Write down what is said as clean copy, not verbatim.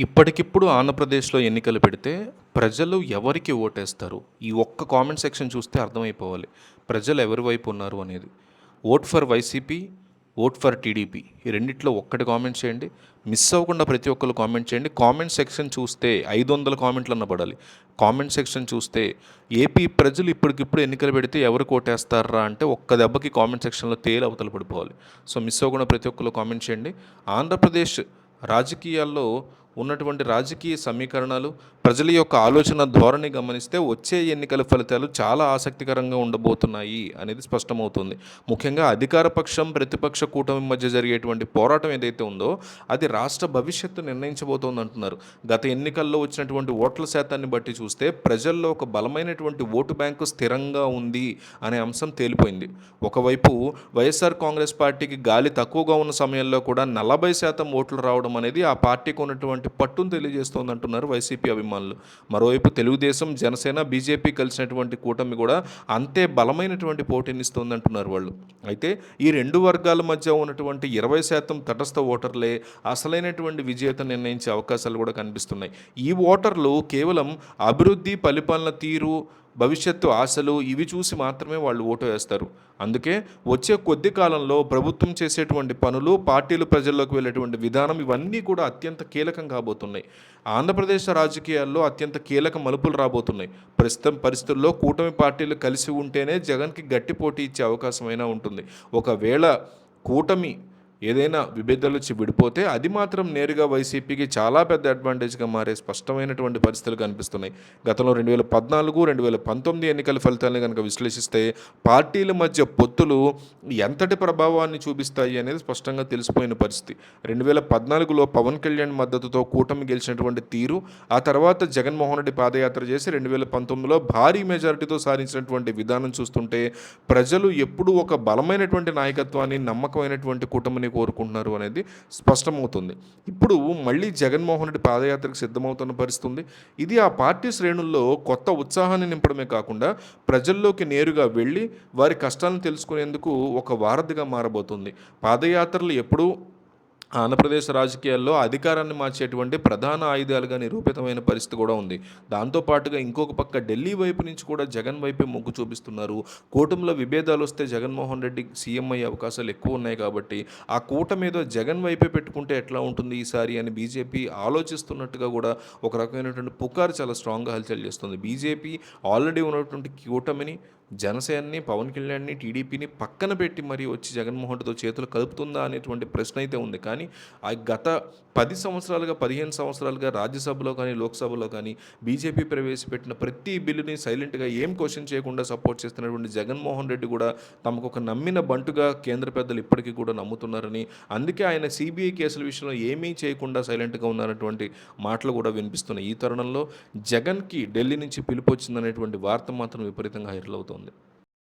ఇప్పటికిప్పుడు ఆంధ్రప్రదేశ్‌లో ఎన్నికలు పెడితే ప్రజలు ఎవరికి ఓటేస్తారు? ఈ ఒక్క కామెంట్ సెక్షన్ చూస్తే అర్థమైపోవాలి. ప్రజలు ఎవరి వైపు ఉన్నారు అనేది. Vote for YCP, vote for TDP. ఈ రెండిట్లో ఒక్కటి కామెంట్ చేయండి. మిస్ అవ్వకుండా ప్రతి ఒక్కళ్ళు కామెంట్ చేయండి. కామెంట్ సెక్షన్ చూస్తే 500 కామెంట్లన్నా పడాలి. కామెంట్ సెక్షన్ చూస్తే ఏపీ ప్రజలు ఇప్పటికిప్పుడు ఎన్నికలు పెడితే ఎవరికి ఓటేస్తార్రా అంటే ఒక్క దెబ్బకి కామెంట్ సెక్షన్‌లో తేలి అవతల పడిపోవాలి. సో మిస్ అవ్వకుండా ప్రతి ఒక్కళ్ళు కామెంట్ చేయండి. ఆంధ్రప్రదేశ్ రాజకీయాల్లో ఉన్నటువంటి రాజకీయ సమీకరణాలు, ప్రజల యొక్క ఆలోచన ధోరణి గమనిస్తే వచ్చే ఎన్నికల ఫలితాలు చాలా ఆసక్తికరంగా ఉండబోతున్నాయి అనేది స్పష్టమవుతుంది. ముఖ్యంగా అధికార పక్షం, ప్రతిపక్ష కూటమి మధ్య జరిగేటువంటి పోరాటం ఏదైతే ఉందో అది రాష్ట్ర భవిష్యత్తు నిర్ణయించబోతోంది అంటున్నారు. గత ఎన్నికల్లో వచ్చినటువంటి ఓట్ల శాతాన్ని బట్టి చూస్తే ప్రజల్లో ఒక బలమైనటువంటి ఓటు బ్యాంకు స్థిరంగా ఉంది అనే అంశం తేలిపోయింది. ఒకవైపు వైఎస్ఆర్ కాంగ్రెస్ పార్టీకి గాలి తక్కువగా ఉన్న సమయంలో కూడా 40% ఓట్లు రావడం అనేది ఆ పార్టీకి ఉన్నటువంటి పట్టును తెలియజేస్తోంది అంటున్నారు వైసీపీ అభిమానులు. మరోవైపు తెలుగుదేశం, జనసేన, బీజేపీ కలిసినటువంటి కూటమి కూడా అంతే బలమైనటువంటి పోటీనిస్తోంది అంటున్నారు వాళ్ళు. అయితే ఈ రెండు వర్గాల మధ్య ఉన్నటువంటి 20% తటస్థ ఓటర్లే అసలైనటువంటి విజేత నిర్ణయించే అవకాశాలు కూడా కనిపిస్తున్నాయి. ఈ ఓటర్లు కేవలం అభివృద్ధి, పరిపాలన తీరు, భవిష్యత్తు ఆశలు ఇవి చూసి మాత్రమే వాళ్ళు ఓటు వేస్తారు. అందుకే వచ్చే కొద్ది కాలంలో ప్రభుత్వం చేసేటువంటి పనులు, పార్టీలు ప్రజల్లోకి వెళ్ళేటువంటి విధానం ఇవన్నీ కూడా అత్యంత కీలకం కాబోతున్నాయి. ఆంధ్రప్రదేశ్ రాజకీయాల్లో అత్యంత కీలక మలుపులు రాబోతున్నాయి. ప్రస్తుతం పరిస్థితుల్లో కూటమి పార్టీలు కలిసి ఉంటేనే జగన్కి గట్టి పోటీ ఇచ్చే అవకాశమైనా ఉంటుంది. ఒకవేళ కూటమి ఏదైనా విభేదాలు వచ్చి విడిపోతే అది మాత్రం నేరుగా వైసీపీకి చాలా పెద్ద అడ్వాంటేజ్గా మారే స్పష్టమైనటువంటి పరిస్థితులు కనిపిస్తున్నాయి. గతంలో 2014, 2019 ఎన్నికల ఫలితాలను కనుక విశ్లేషిస్తే పార్టీల మధ్య పొత్తులు ఎంతటి ప్రభావాన్ని చూపిస్తాయి అనేది స్పష్టంగా తెలిసిపోయిన పరిస్థితి. 2014లో పవన్ కళ్యాణ్ మద్దతుతో కూటమి గెలిచినటువంటి తీరు, ఆ తర్వాత జగన్మోహన్ రెడ్డి పాదయాత్ర చేసి 2019లో భారీ మెజారిటీతో సాధించినటువంటి విధానం చూస్తుంటే ప్రజలు ఎప్పుడూ ఒక బలమైనటువంటి నాయకత్వాన్ని, నమ్మకమైనటువంటి కూటమిని కోరుకుంటున్నారు అనేది స్పష్టమవుతుంది. ఇప్పుడు మళ్ళీ జగన్మోహన్ రెడ్డి పాదయాత్రకు సిద్ధమవుతున్న పరిస్థితి. ఇది ఆ పార్టీ శ్రేణుల్లో కొత్త ఉత్సాహాన్ని నింపడమే కాకుండా ప్రజల్లోకి నేరుగా వెళ్ళి వారి కష్టాలను తెలుసుకునేందుకు ఒక వారధిగా మారబోతుంది. పాదయాత్రలు ఎప్పుడూ ఆంధ్రప్రదేశ్ రాజకీయాల్లో అధికారాన్ని మార్చేటువంటి ప్రధాన ఆయుధాలుగా నిరూపితమైన పరిస్థితి కూడా ఉంది. దాంతోపాటుగా ఇంకొక పక్క ఢిల్లీ వైపు నుంచి కూడా జగన్ వైపే మొగ్గు చూపిస్తున్నారు. కూటమిలో విభేదాలు వస్తే జగన్మోహన్ రెడ్డి సీఎం అయ్యే అవకాశాలు ఎక్కువ ఉన్నాయి కాబట్టి ఆ కూటమి ఏదో జగన్ వైపే పెట్టుకుంటే ఎట్లా ఉంటుంది ఈసారి అని బీజేపీ ఆలోచిస్తున్నట్టుగా కూడా ఒక రకమైనటువంటి పుకారు చాలా స్ట్రాంగ్గా హల్చల్ చేస్తుంది. బీజేపీ ఆల్రెడీ ఉన్నటువంటి కూటమిని, జనసేనని, పవన్ కళ్యాణ్ని, టీడీపీని పక్కన పెట్టి మరీ వచ్చి జగన్మోహన్ రెడ్డితో చేతులు కలుపుతుందా అనేటువంటి ప్రశ్న అయితే ఉంది. కానీ ఆ గత 10 సంవత్సరాలుగా, 15 సంవత్సరాలుగా రాజ్యసభలో కానీ, లోక్సభలో కానీ బీజేపీ ప్రవేశపెట్టిన ప్రతి బిల్లుని సైలెంట్గా ఏం క్వశ్చన్ చేయకుండా సపోర్ట్ చేస్తున్నటువంటి జగన్మోహన్ రెడ్డి కూడా తమకు ఒక నమ్మిన బంటుగా కేంద్ర పెద్దలు ఇప్పటికీ కూడా నమ్ముతున్నారని, అందుకే ఆయన సిబిఐ కేసుల విషయంలో ఏమీ చేయకుండా సైలెంట్గా ఉన్నారన్నటువంటి మాటలు కూడా వినిపిస్తున్నాయి. ఈ తరుణంలో జగన్కి ఢిల్లీ నుంచి పిలుపు వచ్చిందనేటువంటి వార్త మాత్రం విపరీతంగా వైరల్ అవుతుంది.